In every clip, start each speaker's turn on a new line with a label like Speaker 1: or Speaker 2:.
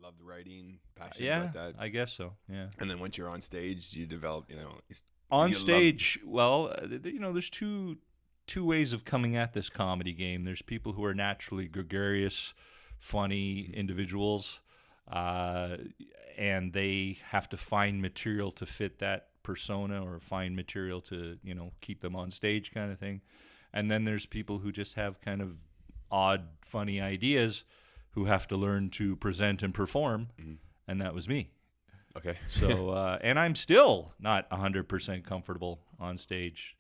Speaker 1: love the writing, passionate
Speaker 2: Yeah,
Speaker 1: about that.
Speaker 2: I guess so. Yeah.
Speaker 1: And then once you're on stage, you develop,
Speaker 2: On
Speaker 1: you
Speaker 2: stage, well, there's two ways of coming at this comedy game. There's people who are naturally gregarious, funny individuals, and they have to find material to fit that persona or find material to, keep them on stage kind of thing. And then there's people who just have kind of odd, funny ideas who have to learn to present and perform, and that was me.
Speaker 1: Okay.
Speaker 2: So, and I'm still not 100% comfortable on stage.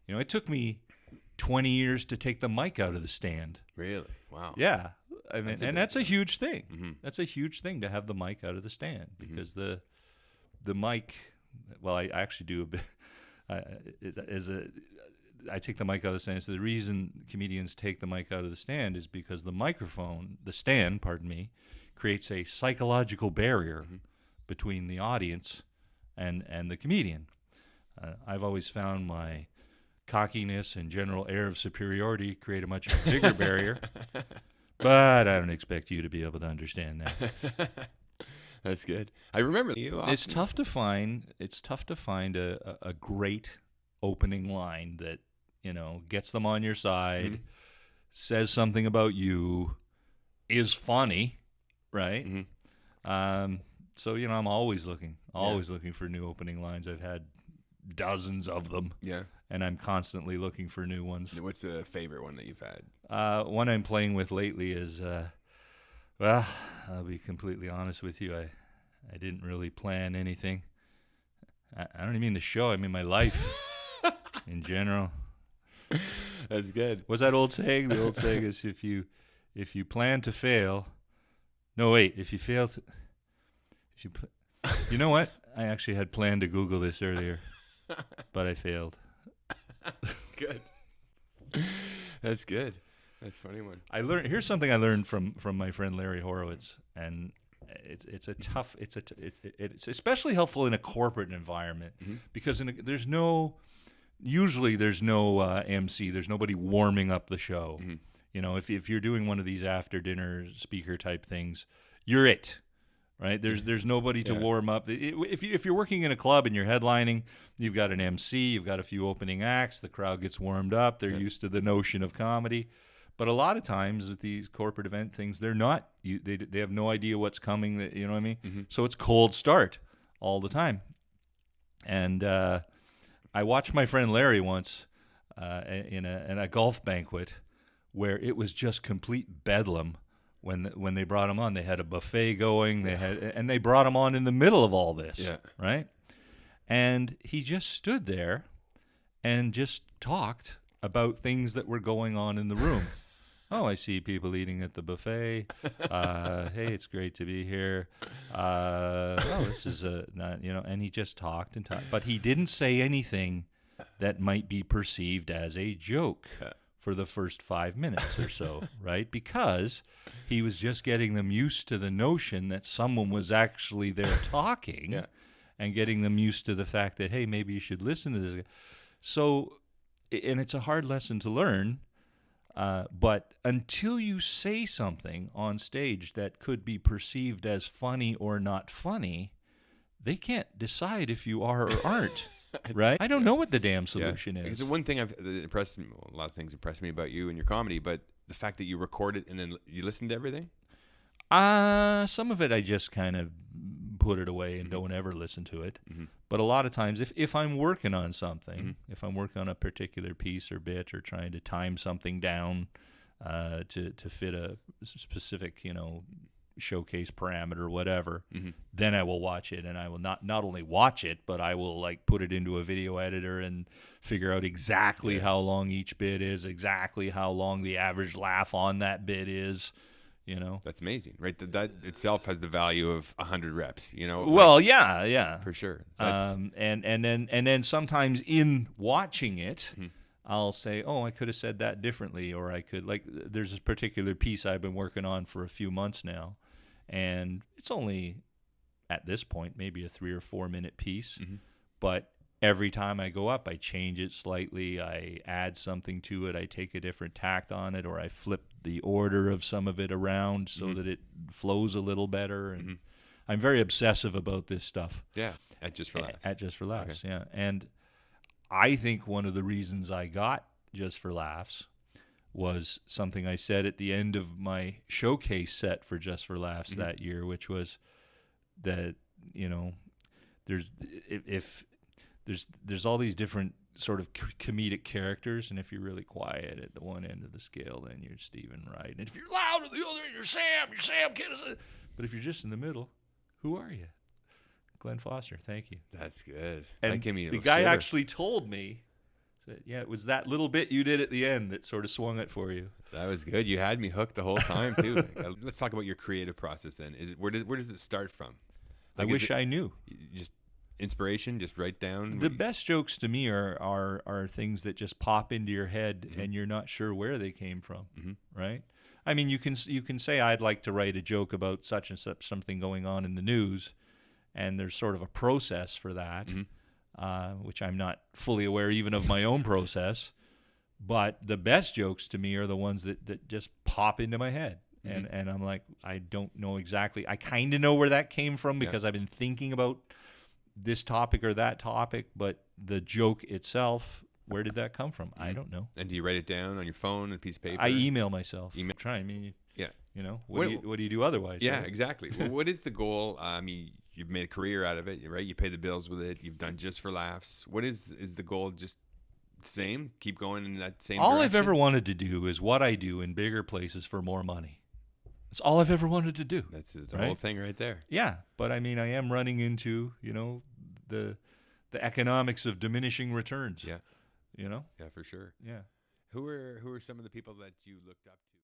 Speaker 2: It took me 20 years to take the mic out of the stand.
Speaker 1: Really? Wow.
Speaker 2: Yeah. I mean, that's a huge thing.
Speaker 1: Mm-hmm.
Speaker 2: That's a huge thing to have the mic out of the stand because the mic, well, I actually do a bit, I take the mic out of the stand. So the reason comedians take the mic out of the stand is because the stand, creates a psychological barrier between the audience and the comedian. I've always found my cockiness and general air of superiority create a much bigger barrier, but I don't expect you to be able to understand that.
Speaker 1: That's good. I remember you.
Speaker 2: It's tough to find a great opening line that gets them on your side, says something about you, is funny, right? So I'm always looking for new opening lines. I've had dozens of them.
Speaker 1: Yeah.
Speaker 2: And I'm constantly looking for new ones.
Speaker 1: What's the favorite one that you've had?
Speaker 2: One I'm playing with lately is, well, I'll be completely honest with you. I didn't really plan anything. I don't even mean the show. I mean my life in general.
Speaker 1: That's good.
Speaker 2: What's that old saying? The old saying is if you plan to fail. No, wait. If you fail to, you know what? I actually had planned to Google this earlier, but I failed.
Speaker 1: That's good. That's good. That's a funny one.
Speaker 2: Here's something I learned from my friend Larry Horowitz, and it's especially helpful in a corporate environment because there's no MC, there's nobody warming up the show. If you're doing one of these after dinner speaker type things, you're it. Right? There's nobody to warm up. If you're working in a club and you're headlining, you've got an MC, you've got a few opening acts, the crowd gets warmed up, they're used to the notion of comedy. But a lot of times with these corporate event things, they're not. They have no idea what's coming. You know what I mean? So it's cold start all the time. And I watched my friend Larry once in a golf banquet where it was just complete bedlam. When they brought him on, they had a buffet going. And they brought him on in the middle of all this, right? And he just stood there and just talked about things that were going on in the room. Oh, I see people eating at the buffet. Hey, it's great to be here. This is and he just talked and talked, but he didn't say anything that might be perceived as a joke. For the first 5 minutes or so, right? Because he was just getting them used to the notion that someone was actually there talking and getting them used to the fact that, hey, maybe you should listen to this. So, and it's a hard lesson to learn, but until you say something on stage that could be perceived as funny or not funny, they can't decide if you are or aren't. Right? I don't know what the damn solution is.
Speaker 1: Because the one thing a lot of things impressed me about you and your comedy, but the fact that you record it and then you listen to everything?
Speaker 2: Some of it I just kind of put it away and don't ever listen to it. But a lot of times, if I'm working on something, if I'm working on a particular piece or bit or trying to time something down to fit a specific, showcase parameter or whatever, then I will watch it, and I will not only watch it, but I will put it into a video editor and figure out exactly how long each bit is, exactly how long the average laugh on that bit is.
Speaker 1: That's amazing, right? That itself has the value of 100 reps.
Speaker 2: Well, yeah,
Speaker 1: for sure.
Speaker 2: And then sometimes in watching it, I'll say, oh, I could have said that differently, or I could, there's this particular piece I've been working on for a few months now, and it's only, at this point, maybe a 3 or 4 minute piece, but every time I go up, I change it slightly. I add something to it. I take a different tact on it, or I flip the order of some of it around so that it flows a little better. And I'm very obsessive about this stuff.
Speaker 1: Yeah, at Just for Laughs.
Speaker 2: At Just for Laughs,
Speaker 1: Okay.
Speaker 2: yeah. And I think one of the reasons I got Just for Laughs was something I said at the end of my showcase set for Just for Laughs that year, which was that, you know, there's all these different sort of comedic characters, and if you're really quiet at the one end of the scale, then you're Stephen Wright. And if you're loud at the other end, you're Sam Kinison. But if you're just in the middle, who are you? Glen Foster, thank you.
Speaker 1: That's good.
Speaker 2: And
Speaker 1: that gave me a
Speaker 2: the
Speaker 1: little
Speaker 2: guy
Speaker 1: shiver.
Speaker 2: actually told me, said, yeah, it was that little bit you did at the end that sort of swung it for you.
Speaker 1: That was good. You had me hooked the whole time too. Let's talk about your creative process then. Where does it start from?
Speaker 2: I wish I knew.
Speaker 1: Just inspiration, just write down.
Speaker 2: The best jokes to me are things that just pop into your head and you're not sure where they came from, right? I mean, you can say I'd like to write a joke about such and such something going on in the news, and there's sort of a process for that, which I'm not fully aware even of my own process. But the best jokes to me are the ones that just pop into my head. And I'm like, I don't know exactly. I kind of know where that came from because I've been thinking about this topic or that topic, but the joke itself, where did that come from? I don't know.
Speaker 1: And do you write it down on your phone, a piece of paper?
Speaker 2: I email myself. I mean,
Speaker 1: yeah.
Speaker 2: You know, what do you do otherwise?
Speaker 1: Yeah,
Speaker 2: right?
Speaker 1: exactly. Well, what is the goal? I mean, you've made a career out of it, right? You pay the bills with it. You've done Just for Laughs. What is the goal? Just the same? Keep going in that same
Speaker 2: All
Speaker 1: direction?
Speaker 2: I've ever wanted to do is what I do in bigger places for more money. That's all I've ever wanted to do.
Speaker 1: That's the whole thing right there.
Speaker 2: Yeah, but I mean, I am running into, you know, the economics of diminishing returns.
Speaker 1: Yeah.
Speaker 2: You know?
Speaker 1: Yeah, for sure.
Speaker 2: Yeah.
Speaker 1: Who are some of the people that you looked up to?